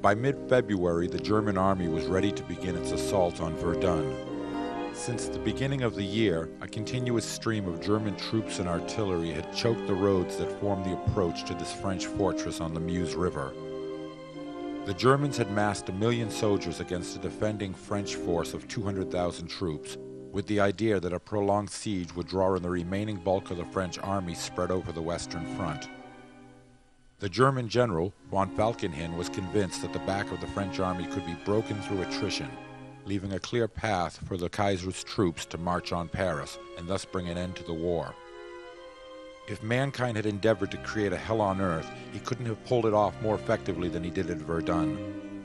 By mid-February, the German army was ready to begin its assault on Verdun. Since the beginning of the year, a continuous stream of German troops and artillery had choked the roads that formed the approach to this French fortress on the Meuse River. The Germans had massed 1 million soldiers against a defending French force of 200,000 troops, with the idea that a prolonged siege would draw in the remaining bulk of the French army spread over the Western Front. The German general, von Falkenhayn, was convinced that the back of the French army could be broken through attrition, leaving a clear path for the Kaiser's troops to march on Paris and thus bring an end to the war. If mankind had endeavored to create a hell on earth, he couldn't have pulled it off more effectively than he did at Verdun.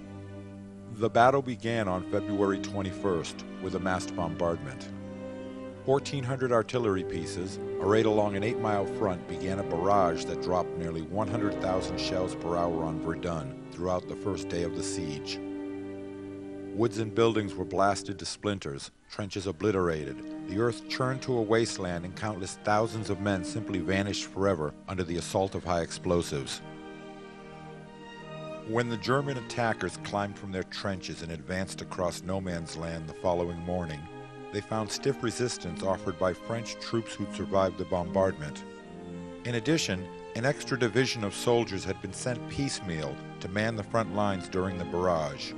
The battle began on February 21st with a massed bombardment. 1,400 artillery pieces, arrayed along an 8-mile front, began a barrage that dropped nearly 100,000 shells per hour on Verdun throughout the first day of the siege. Woods and buildings were blasted to splinters, trenches obliterated, the earth churned to a wasteland, and countless thousands of men simply vanished forever under the assault of high explosives. When the German attackers climbed from their trenches and advanced across no man's land the following morning, they found stiff resistance offered by French troops who'd survived the bombardment. In addition, an extra division of soldiers had been sent piecemeal to man the front lines during the barrage.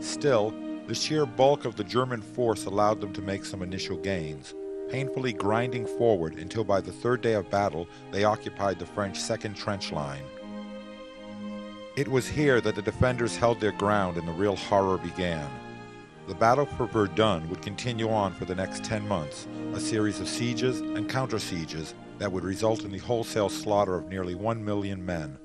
Still, the sheer bulk of the German force allowed them to make some initial gains, painfully grinding forward until by the third day of battle they occupied the French second trench line. It was here that the defenders held their ground and the real horror began. The battle for Verdun would continue on for the next 10 months, a series of sieges and counter-sieges that would result in the wholesale slaughter of nearly 1 million men.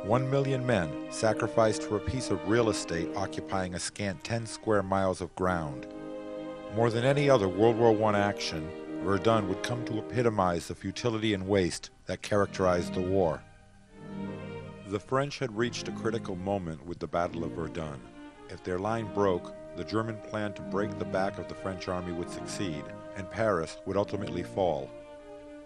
1 million men sacrificed for a piece of real estate occupying a scant 10 square miles of ground. More than any other World War I action, Verdun would come to epitomize the futility and waste that characterized the war. The French had reached a critical moment with the Battle of Verdun. If their line broke, the German plan to break the back of the French army would succeed, and Paris would ultimately fall.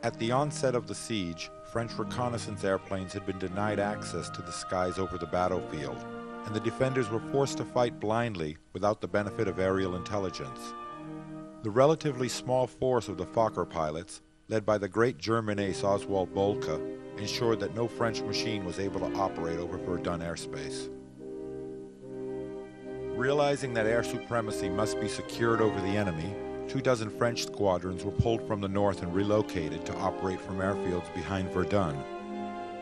At the onset of the siege, French reconnaissance airplanes had been denied access to the skies over the battlefield, and the defenders were forced to fight blindly without the benefit of aerial intelligence. The relatively small force of the Fokker pilots, led by the great German ace Oswald Boelcke, ensured that no French machine was able to operate over Verdun airspace. Realizing that air supremacy must be secured over the enemy, 24 French squadrons were pulled from the north and relocated to operate from airfields behind Verdun.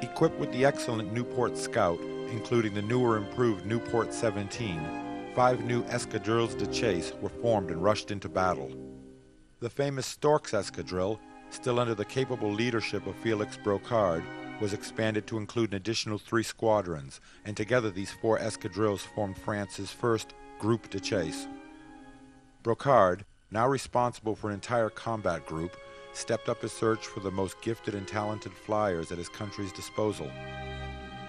Equipped with the excellent Nieuport Scout, including the newer improved Nieuport 17, 5 new escadrilles de chasse were formed and rushed into battle. The famous Storks Escadrille, still under the capable leadership of Felix Brocard, was expanded to include an additional 3 squadrons, and together these 4 escadrilles formed France's first Groupe de Chasse. Brocard, now responsible for an entire combat group, stepped up his search for the most gifted and talented flyers at his country's disposal.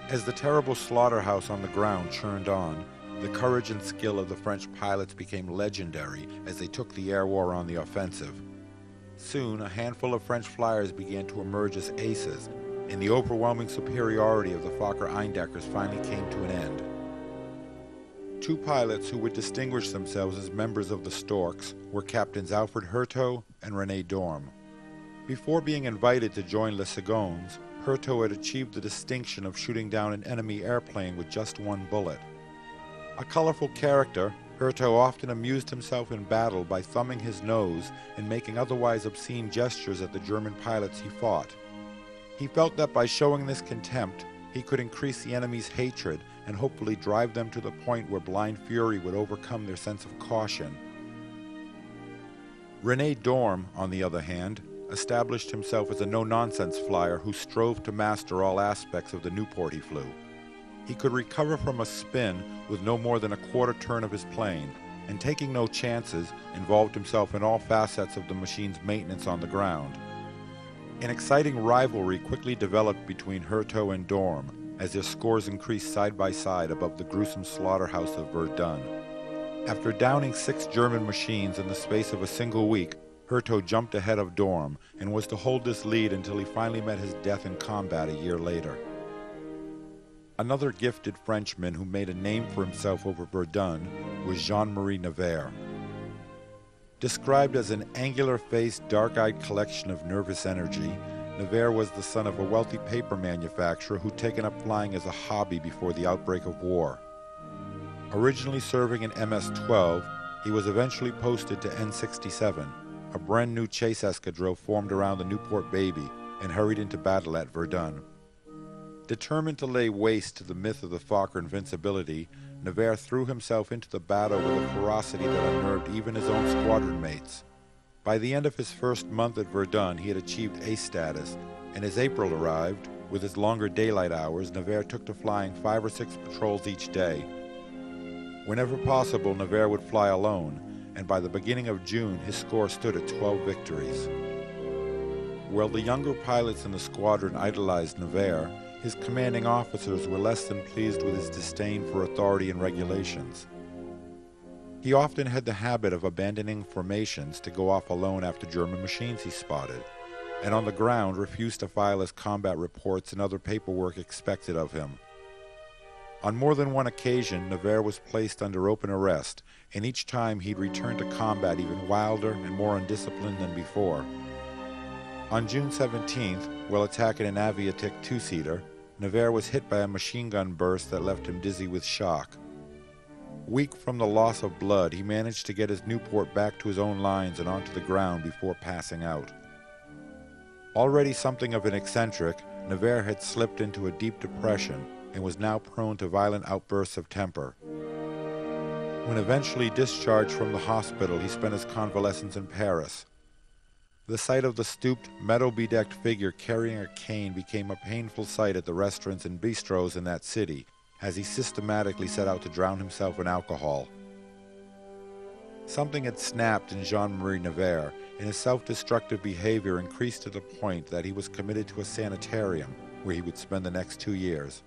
As the terrible slaughterhouse on the ground churned on, the courage and skill of the French pilots became legendary as they took the air war on the offensive. Soon, a handful of French flyers began to emerge as aces, and the overwhelming superiority of the Fokker Eindeckers finally came to an end. 2 pilots who would distinguish themselves as members of the Storks were Captains Alfred Hurto and René Dorm. Before being invited to join Les Secondes, Hurto had achieved the distinction of shooting down an enemy airplane with just 1 bullet. A colorful character, Hurto often amused himself in battle by thumbing his nose and making otherwise obscene gestures at the German pilots he fought. He felt that by showing this contempt, he could increase the enemy's hatred and hopefully drive them to the point where blind fury would overcome their sense of caution. René Dorm, on the other hand, established himself as a no-nonsense flyer who strove to master all aspects of the Nieuport he flew. He could recover from a spin with no more than a quarter turn of his plane, and taking no chances, involved himself in all facets of the machine's maintenance on the ground. An exciting rivalry quickly developed between Hurto and Dorm as their scores increased side by side above the gruesome slaughterhouse of Verdun. After downing 6 German machines in the space of a single week, Hurto jumped ahead of Dorm and was to hold this lead until he finally met his death in combat a year later. Another gifted Frenchman who made a name for himself over Verdun was Jean-Marie Nevers. Described as an angular-faced, dark-eyed collection of nervous energy, Nevers was the son of a wealthy paper manufacturer who'd taken up flying as a hobby before the outbreak of war. Originally serving in MS-12, he was eventually posted to N-67, a brand-new chase escadrille formed around the Newport Baby, and hurried into battle at Verdun. Determined to lay waste to the myth of the Fokker invincibility, Nevers threw himself into the battle with a ferocity that unnerved even his own squadron mates. By the end of his first month at Verdun, he had achieved ace status, and as April arrived, with its longer daylight hours, Nevers took to flying 5 or 6 patrols each day. Whenever possible, Nevers would fly alone, and by the beginning of June, his score stood at 12 victories. While the younger pilots in the squadron idolized Nevers, his commanding officers were less than pleased with his disdain for authority and regulations. He often had the habit of abandoning formations to go off alone after German machines he spotted, and on the ground refused to file his combat reports and other paperwork expected of him. On more than one occasion, Nevers was placed under open arrest, and each time he'd return to combat even wilder and more undisciplined than before. On June 17th, while attacking an aviatik two-seater, Nevers was hit by a machine gun burst that left him dizzy with shock. Weak from the loss of blood, he managed to get his Newport back to his own lines and onto the ground before passing out. Already something of an eccentric, Nevers had slipped into a deep depression and was now prone to violent outbursts of temper. When eventually discharged from the hospital, he spent his convalescence in Paris. The sight of the stooped, metal-bedecked figure carrying a cane became a painful sight at the restaurants and bistros in that city, as he systematically set out to drown himself in alcohol. Something had snapped in Jean-Marie Nevers, and his self-destructive behavior increased to the point that he was committed to a sanitarium, where he would spend the next 2 years.